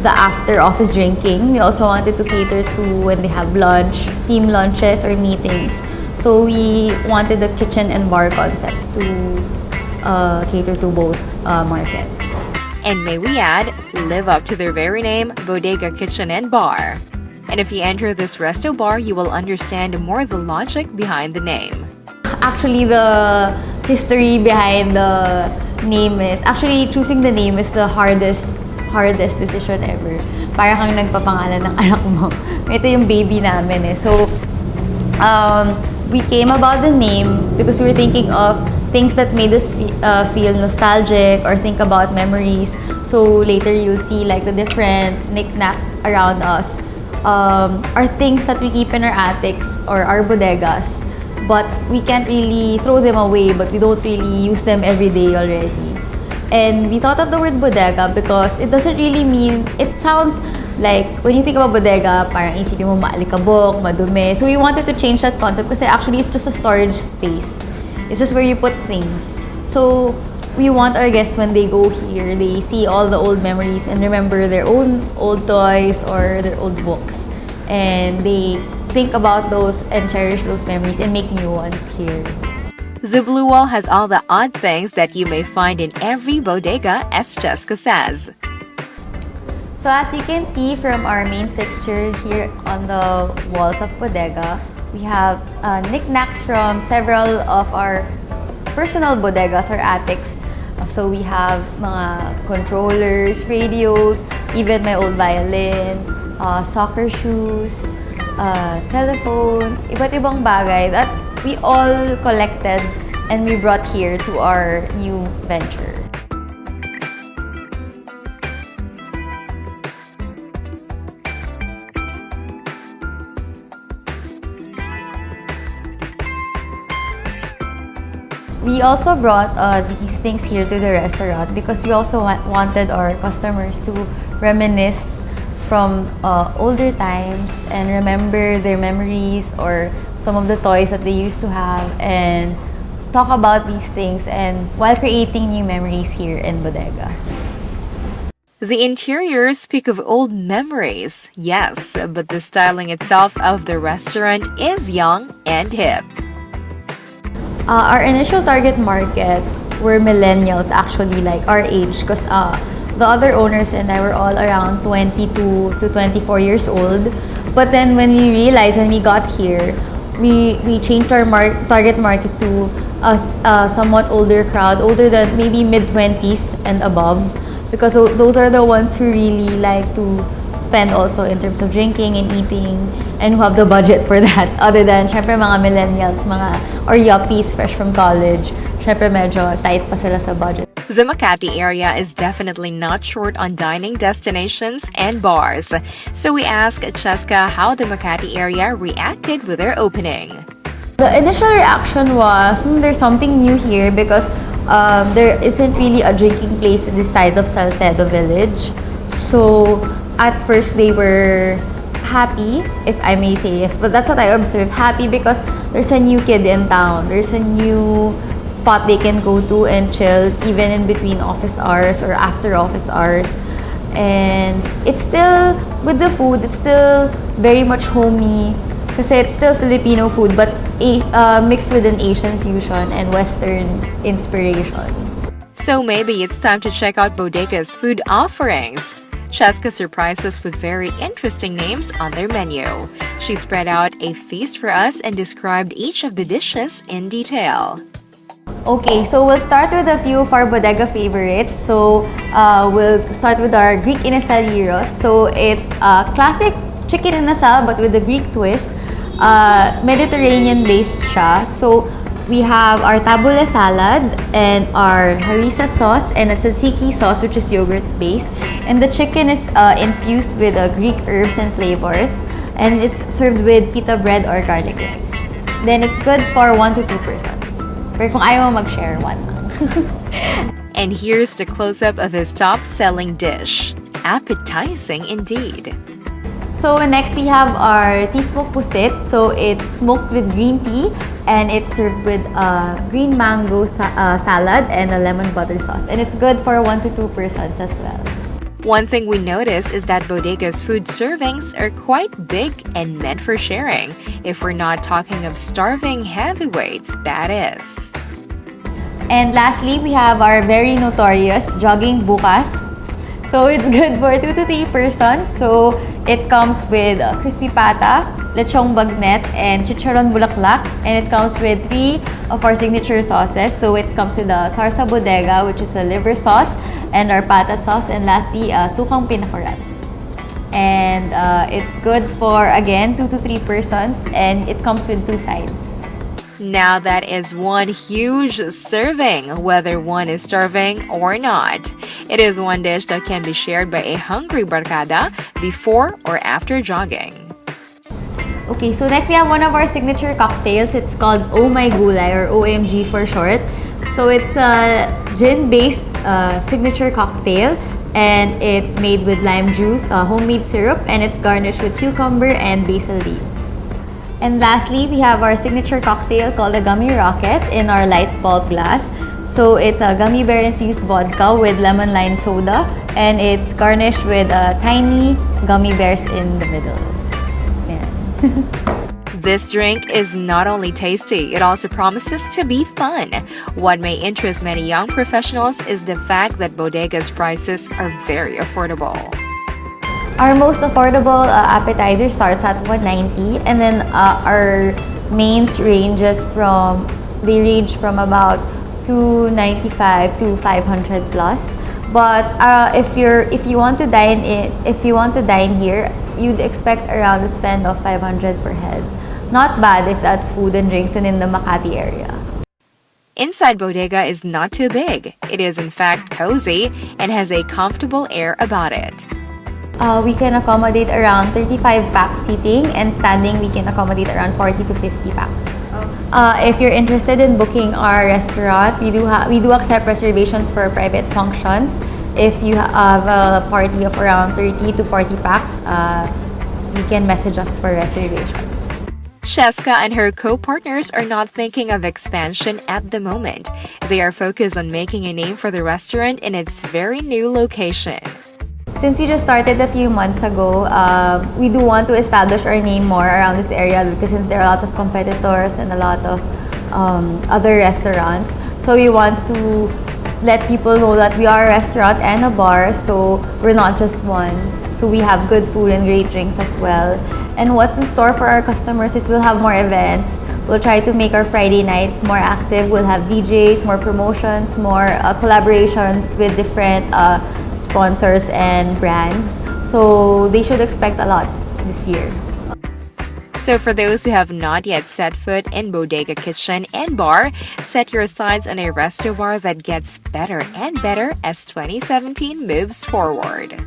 the after office drinking. We also wanted to cater to when they have lunch, team lunches or meetings. So we wanted the kitchen and bar concept to cater to both markets. And may we add, live up to their very name, Bodega Kitchen and Bar. And if you enter this resto bar, you will understand more the logic behind the name. Actually, the history behind the name is, actually choosing the name is the hardest decision ever. Para kang nagpapangalan ng anak mo. Ito yung baby namin eh. So, we came about the name because we were thinking of things that made us feel nostalgic or think about memories. So later you'll see like the different knickknacks around us are things that we keep in our attics or our bodegas. But we can't really throw them away, but we don't really use them every day already. And we thought of the word bodega because it doesn't really mean, it sounds like when you think about bodega, parang isipin mo maalikabok, madumi. So we wanted to change that concept because actually it's just a storage space. It's just where you put things. So we want our guests when they go here, they see all the old memories and remember their own old toys or their old books. And they think about those and cherish those memories and make new ones here. The Blue Wall has all the odd things that you may find in every bodega, as Cheska says. So as you can see from our main fixture here on the walls of bodega, we have knickknacks from several of our personal bodegas or attics. So we have mga controllers, radios, even my old violin, soccer shoes, telephone, iba't ibang bagay that we all collected and we brought here to our new venture. We also brought these things here to the restaurant because we also wanted our customers to reminisce from older times and remember their memories or some of the toys that they used to have and talk about these things and while creating new memories here in Bodega. The interiors speak of old memories, yes, but the styling itself of the restaurant is young and hip. Our initial target market were millennials, actually, like our age, because the other owners and I were all around 22 to 24 years old. But then when we realized, when we got here, we changed our target market to a somewhat older crowd, older than maybe mid-20s and above, because those are the ones who really like to spend also in terms of drinking and eating and who have the budget for that. Other than, syempre, mga millennials, or yuppies fresh from college, syempre medyo tight pa sila sa budget. The Makati area is definitely not short on dining destinations and bars. So we asked Cheska how the Makati area reacted with their opening. The initial reaction was, there's something new here because there isn't really a drinking place in this side of Salcedo Village. So at first they were happy, if I may say, but that's what I observed, happy because there's a new kid in town. There's a new spot they can go to and chill even in between office hours or after office hours. And it's still, with the food, it's still very much homey kasi it's still Filipino food but mixed with an Asian fusion and Western inspiration. So maybe it's time to check out Bodega's food offerings. Cheska surprised us with very interesting names on their menu. She spread out a feast for us and described each of the dishes in detail. Okay, so we'll start with a few of our Bodega favorites. So we'll start with our Greek inasal gyros. So it's a classic chicken inasal but with a Greek twist. Mediterranean-based siya. So we have our tabule salad and our harissa sauce and a tzatziki sauce which is yogurt-based. And the chicken is infused with Greek herbs and flavors. And it's served with pita bread or garlic rice. Then it's good for 1 to 2 persons. Pero kung ayaw mo mag-share, one. And here's the close-up of his top-selling dish. Appetizing indeed. So next we have our tea-smoked pusit. So it's smoked with green tea and it's served with green mango salad and a lemon butter sauce. And it's good for 1 to 2 persons as well. One thing we notice is that Bodega's food servings are quite big and meant for sharing, if we're not talking of starving heavyweights, that is. And lastly, we have our very notorious jogging bukas. So it's good for 2 to 3 persons. So it comes with crispy pata, lechong bagnet, and chicharon bulaklak. And it comes with 3 of our signature sauces. So it comes with the sarsa bodega, which is a liver sauce, and our pata sauce, and lastly, sukang pinakurat. And it's good for, again, 2 to 3 persons, and it comes with 2 sides. Now that is one huge serving, whether one is starving or not. It is one dish that can be shared by a hungry barkada before or after jogging. Okay, so next we have one of our signature cocktails. It's called Oh My Gulay, or OMG for short. So it's a gin-based signature cocktail, and it's made with lime juice, homemade syrup, and it's garnished with cucumber and basil leaves. And lastly, we have our signature cocktail called the Gummy Rocket in our light bulb glass. So it's a gummy bear infused vodka with lemon lime soda, and it's garnished with tiny gummy bears in the middle. Yeah. This drink is not only tasty, it also promises to be fun. What may interest many young professionals is the fact that Bodega's prices are very affordable. Our most affordable appetizer starts at $190, and then our mains range from about $295 to $500 plus. But if you want to dine here, you'd expect around a spend of $500 per head. Not bad if that's food and drinks and in the Makati area. Inside Bodega is not too big. It is in fact cozy and has a comfortable air about it. We can accommodate around 35 pack seating, and standing we can accommodate around 40 to 50 packs. If you're interested in booking our restaurant, we do accept reservations for private functions. If you have a party of around 30 to 40 packs, you can message us for reservations. Cheska and her co-partners are not thinking of expansion at the moment. They are focused on making a name for the restaurant in its very new location. Since we just started a few months ago, we do want to establish our name more around this area because since there are a lot of competitors and a lot of other restaurants. So we want to let people know that we are a restaurant and a bar, so we're not just one. So we have good food and great drinks as well. And what's in store for our customers is we'll have more events. We'll try to make our Friday nights more active. We'll have DJs, more promotions, more collaborations with different sponsors and brands. So they should expect a lot this year. So for those who have not yet set foot in Bodega Kitchen and Bar, set your sights on a resto bar that gets better and better as 2017 moves forward.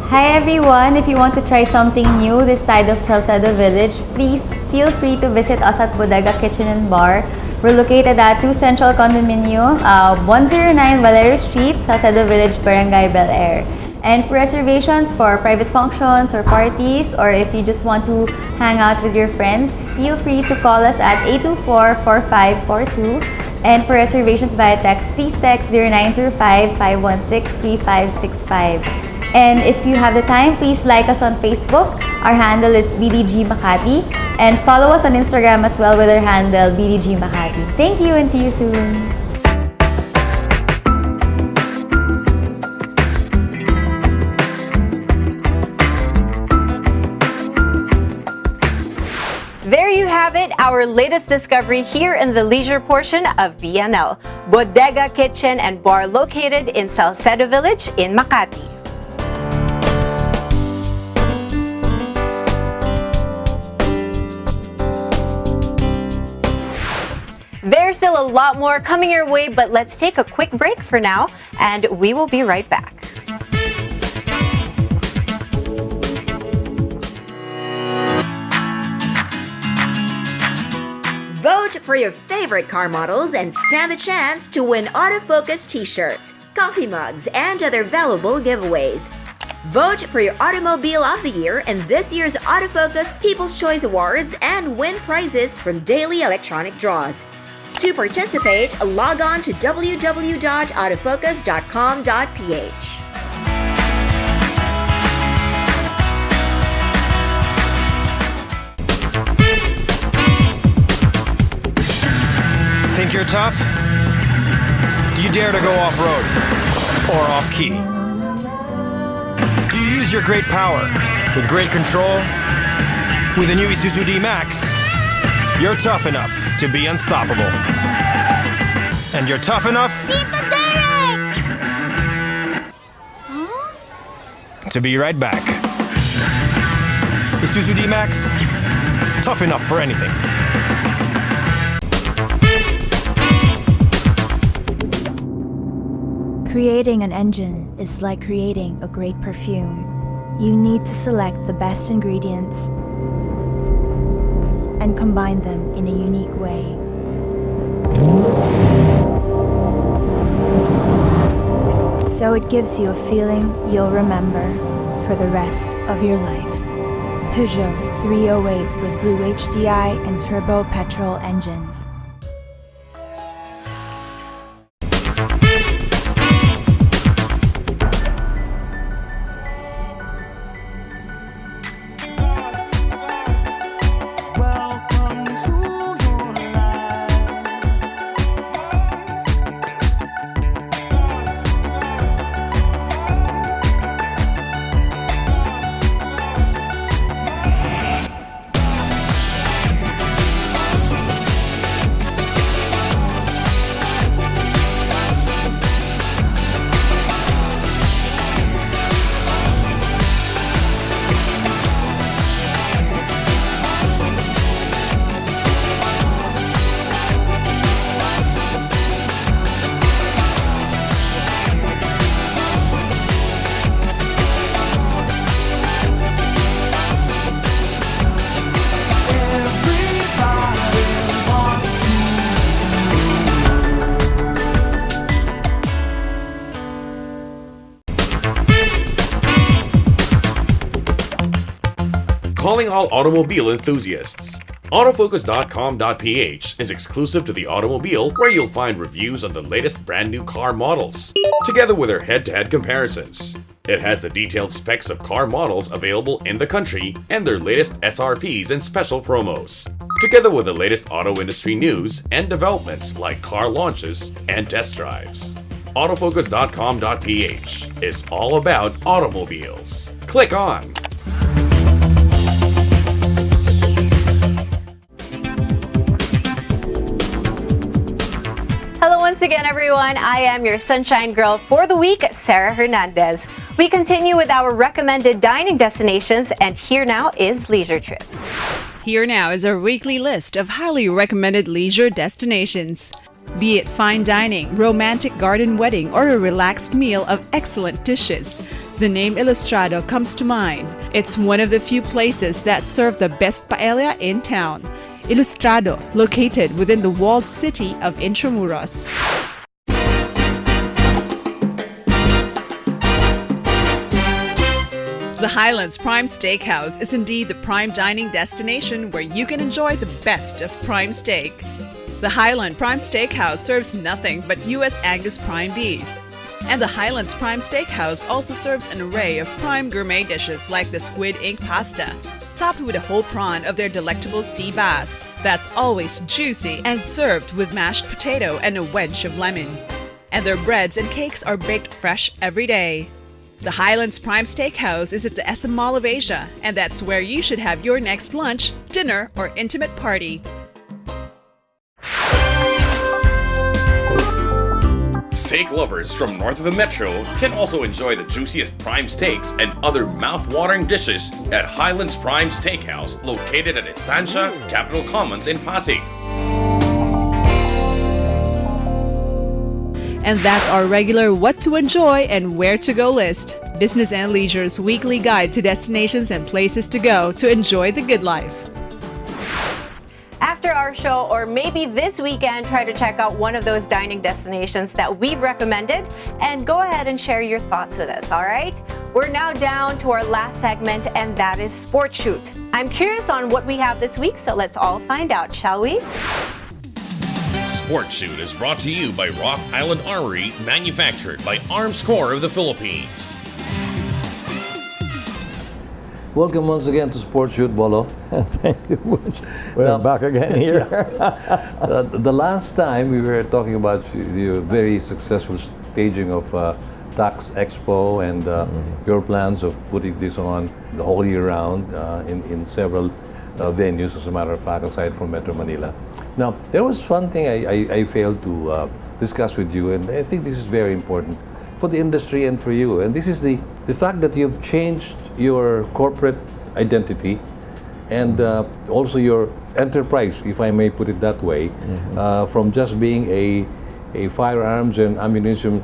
Hi everyone! If you want to try something new this side of Salcedo Village, please feel free to visit us at Bodega Kitchen and Bar. We're located at 2 Central Condominio, 109 Valero Street, Salcedo Village, Barangay Bel Air. And for reservations for private functions or parties, or if you just want to hang out with your friends, feel free to call us at 824-4542. And for reservations via text, please text 0905-516-3565. And if you have the time, please like us on Facebook. Our handle is BDG Makati. And follow us on Instagram as well with our handle BDG Makati. Thank you and see you soon. There you have it, our latest discovery here in the leisure portion of BNL, Bodega Kitchen and Bar located in Salcedo Village in Makati. There's still a lot more coming your way, but let's take a quick break for now, and we will be right back. Vote for your favorite car models and stand the chance to win autofocus t-shirts, coffee mugs, and other valuable giveaways. Vote for your Automobile of the Year in this year's Autofocus People's Choice Awards and win prizes from daily electronic draws. To participate, log on to www.autofocus.com.ph. Think you're tough? Do you dare to go off-road or off-key? Do you use your great power with great control? With the new Isuzu D-Max, you're tough enough to be unstoppable. And you're tough enough to be right back. Isuzu D-Max, tough enough for anything. Creating an engine is like creating a great perfume. You need to select the best ingredients and combine them in a unique way. So it gives you a feeling you'll remember for the rest of your life. Peugeot 308 with Blue HDI and turbo petrol engines. Calling all automobile enthusiasts. Autofocus.com.ph is exclusive to the automobile, where you'll find reviews on the latest brand new car models, together with their head-to-head comparisons. It has the detailed specs of car models available in the country and their latest SRPs and special promos, together with the latest auto industry news and developments like car launches and test drives. Autofocus.com.ph is all about automobiles. Click on. Once again, everyone, I am your sunshine girl for the week, Sarah Hernandez. We continue with our recommended dining destinations, and here now is Leisure Trip. Here now is our weekly list of highly recommended leisure destinations. Be it fine dining, romantic garden wedding, or a relaxed meal of excellent dishes, the name Ilustrado comes to mind. It's one of the few places that serve the best paella in town. Ilustrado, located within the walled city of Intramuros. The Highlands Prime Steakhouse is indeed the prime dining destination where you can enjoy the best of prime steak. The Highland Prime Steakhouse serves nothing but U.S. Angus prime beef. And the Highlands Prime Steakhouse also serves an array of prime gourmet dishes like the squid ink pasta, topped with a whole prawn of their delectable sea bass that's always juicy and served with mashed potato and a wedge of lemon. And their breads and cakes are baked fresh every day. The Highlands Prime Steakhouse is at the SM Mall of Asia, and that's where you should have your next lunch, dinner, or intimate party. Steak lovers from north of the metro can also enjoy the juiciest prime steaks and other mouth-watering dishes at Highlands Prime Steakhouse, located at Estancia, Capitol Commons in Pasig. And that's our regular What to Enjoy and Where to Go list. Business and Leisure's weekly guide to destinations and places to go to enjoy the good life. After our show, or maybe this weekend, try to check out one of those dining destinations that we've recommended and go ahead and share your thoughts with us, all right? We're now down to our last segment, and that is Sports Shoot. I'm curious on what we have this week, so let's all find out, shall we? Sports Shoot is brought to you by Rock Island Armory, manufactured by Arms Corps of the Philippines. Welcome once again to Sports Shoot, Bolo. Thank you, Butch. We're back again here. The last time we were talking about your very successful staging of Tax Expo and your plans of putting this on the whole year round in several venues, as a matter of fact, aside from Metro Manila. Now, there was one thing I failed to discuss with you, and I think this is very important for the industry and for you. And this is the fact that you've changed your corporate identity and also your enterprise, if I may put it that way, from just being a firearms and ammunition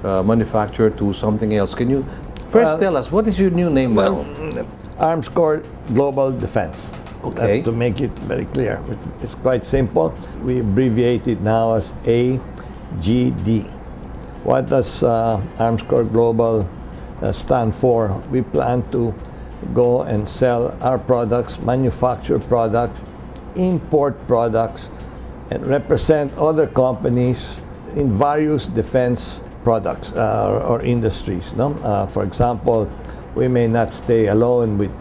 manufacturer to something else. Can you first tell us, what is your new name now? Arms Corps Global Defense. Okay. To make it very clear, it's quite simple. We abbreviate it now as AGD. What does Arms Corps Global stand for? We plan to go and sell our products, manufacture products, import products, and represent other companies in various defense products or industries. No? For example, we may not stay alone with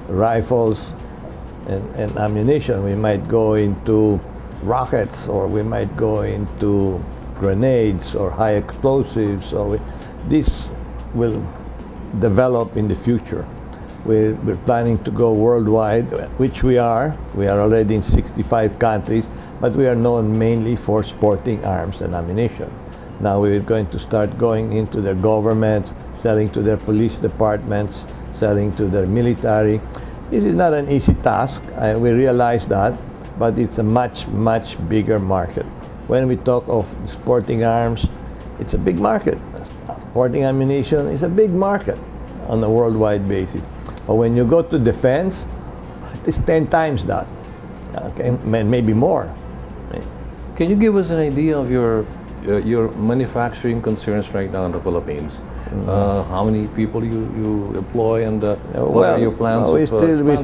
rifles and ammunition. We might go into rockets, or we might go into grenades or high explosives. So this will develop in the future. We're planning to go worldwide, which we are. We are already in 65 countries, but we are known mainly for sporting arms and ammunition. Now we're going to start going into their governments, selling to their police departments, selling to their military. This is not an easy task, we realize that, but it's a much, much bigger market. When we talk of sporting arms, it's a big market. Sporting ammunition is a big market on a worldwide basis. But when you go to defense, it's 10 times that, okay, maybe more. Can you give us an idea of your manufacturing concerns right now in the Philippines? How many people you employ, and what are your plans?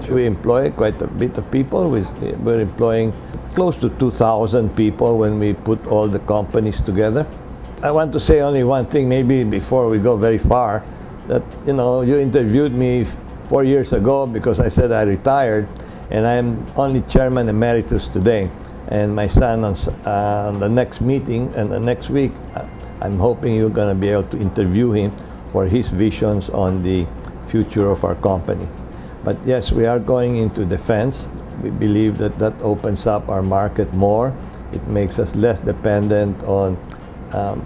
We employ quite a bit of people. We're employing close to 2,000 people when we put all the companies together. I want to say only one thing, maybe before we go very far, that you interviewed me 4 years ago because I said I retired, and I'm only chairman emeritus today. And my son on the next meeting and the next week, I'm hoping you're going to be able to interview him for his visions on the future of our company. But yes, we are going into defense. We believe that opens up our market more. It makes us less dependent on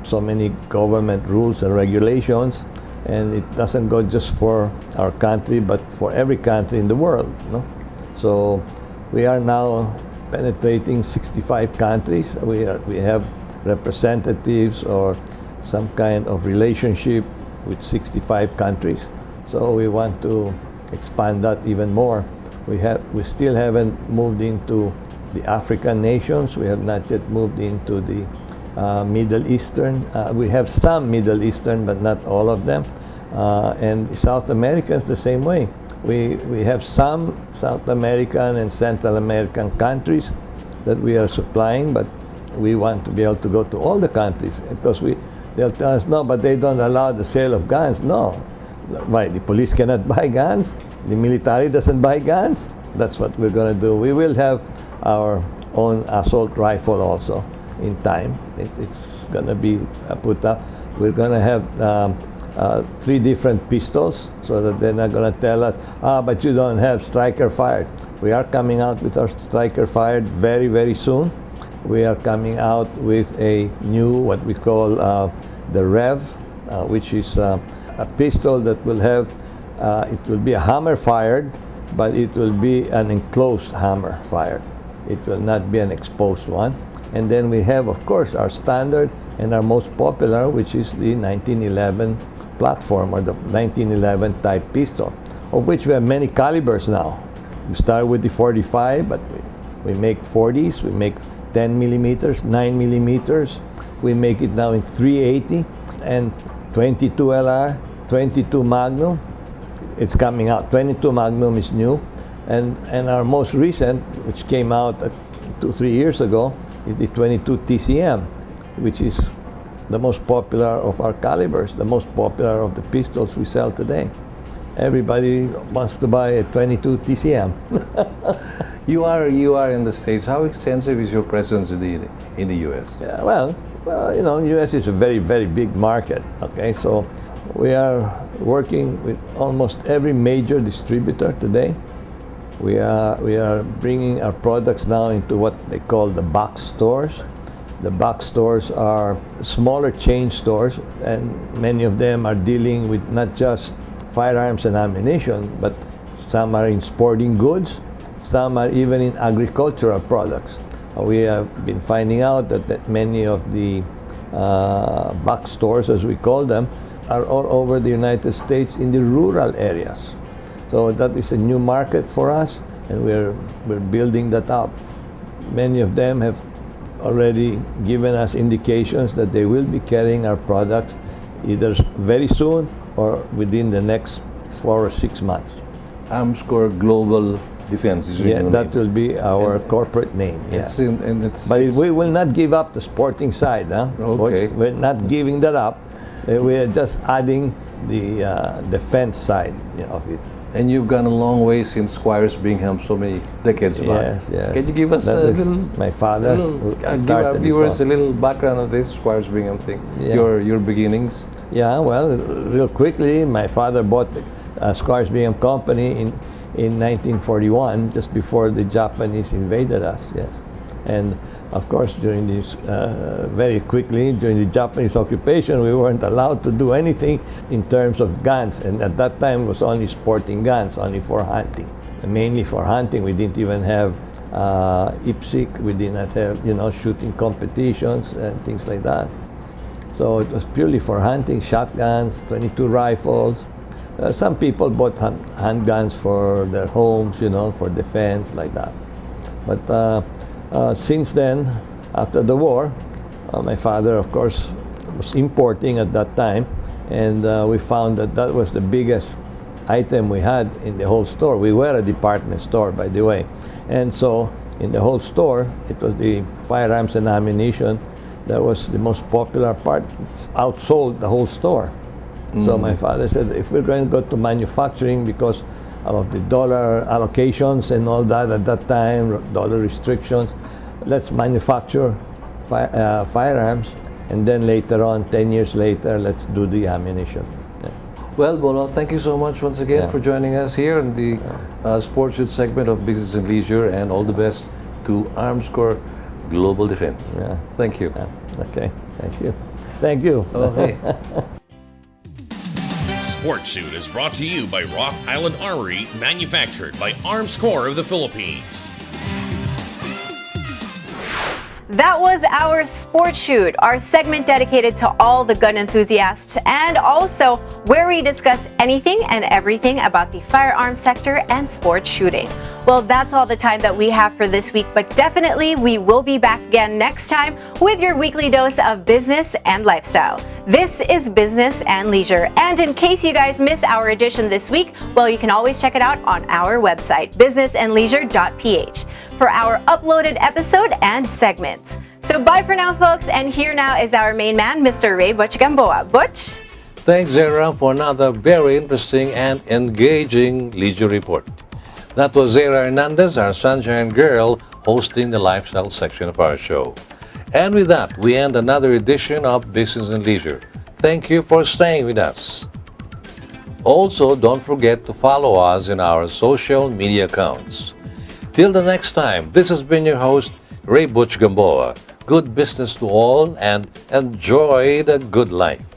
so many government rules and regulations, and it doesn't go just for our country, but for every country in the world. No? So we are now penetrating 65 countries. We have representatives or some kind of relationship with 65 countries. So we want to expand that even more. We still haven't moved into the African nations. We have not yet moved into the Middle Eastern. We have some Middle Eastern, but not all of them. And South America is the same way. We have some South American and Central American countries that we are supplying, but we want to be able to go to all the countries, because they'll tell us, no, but they don't allow the sale of guns. No. Why? The police cannot buy guns? The military doesn't buy guns? That's what we're going to do. We will have our own assault rifle also in time. It's going to be put up. We're going to have 3 different pistols, so that they're not going to tell us, but you don't have striker fired. We are coming out with our striker fired very, very soon. We are coming out with a new, what we call the Rev, which is a pistol that will have, it will be a hammer fired, but it will be an enclosed hammer fired. It will not be an exposed one. And then we have, of course, our standard and our most popular, which is the 1911 platform, or the 1911 type pistol, of which we have many calibers now. We start with the 45, but we make 40s, we make 10 millimeters, 9 millimeters. We make it now in 380 and 22 LR, 22 Magnum. It's coming out. 22 Magnum is new, and our most recent, which came out 2-3 years ago, is the 22 TCM, which is the most popular of our calibers, the most popular of the pistols we sell today. Everybody wants to buy a 22 TCM. You are in the States. How extensive is your presence in the U.S.? Yeah, well, you know, U.S. is a very, very big market. Okay, so we are working with almost every major distributor today. We are bringing our products now into what they call the box stores. The box stores are smaller chain stores, and many of them are dealing with not just firearms and ammunition, but some are in sporting goods, some are even in agricultural products. We have been finding out that many of the box stores, as we call them, are all over the United States in the rural areas. So that is a new market for us, and we're building that up. Many of them have already given us indications that they will be carrying our products either very soon or within the next 4 or 6 months. Armscor Global Defense is your that name. will be our corporate name. It's Yeah. But we will not give up the sporting side. Huh? Okay. We're not giving that up. We are just adding the defense side of it. And you've gone a long way since Squires Bingham, so many decades back. Yes. Can you give us That a is little? my father who Give our started it viewers all. a little background of this Squires Bingham thing. Yeah. Your beginnings. Yeah, well, real quickly, my father bought the Squires Bingham Company in 1941, just before the Japanese invaded us. Yes, and of course, during this very quickly during the Japanese occupation, we weren't allowed to do anything in terms of guns, and at that time it was only sporting guns, only for hunting, and mainly for hunting. We didn't even have IPSC. We did not have shooting competitions and things like that. So it was purely for hunting, shotguns, 22 rifles. Some people bought handguns for their homes, for defense, like that. But since then, after the war, my father, of course, was importing at that time, and we found that was the biggest item we had in the whole store. We were a department store, by the way. And so in the whole store, it was the firearms and ammunition that was the most popular part. It outsold the whole store. So my father said, if we're going to go to manufacturing because of the dollar allocations and all that at that time, dollar restrictions, let's manufacture firearms, and then later on, 10 years later, let's do the ammunition. Yeah. Well, Bolo, thank you so much once again for joining us here in the Sports Shoot segment of Business and Leisure, and all the best to Armscor Global Defense. Yeah. Thank you. Okay, thank you. Thank you. Okay. Sports Shoot is brought to you by Rock Island Armory, manufactured by Arms Corps of the Philippines. That was our Sports Shoot, our segment dedicated to all the gun enthusiasts and also where we discuss anything and everything about the firearms sector and sports shooting. Well, that's all the time that we have for this week, but definitely we will be back again next time with your weekly dose of business and lifestyle. This is Business and Leisure, and in case you guys miss our edition this week, well, you can always check it out on our website, businessandleisure.ph, for our uploaded episode and segments. So bye for now, folks, and here now is our main man, Mr. Ray Butch Gamboa. Butch? Thanks, Zara, for another very interesting and engaging leisure report. That was Zara Hernandez, our sunshine girl, hosting the lifestyle section of our show. And with that, we end another edition of Business and Leisure. Thank you for staying with us. Also, don't forget to follow us in our social media accounts. Till the next time, this has been your host, Ray Butch Gamboa. Good business to all and enjoy the good life.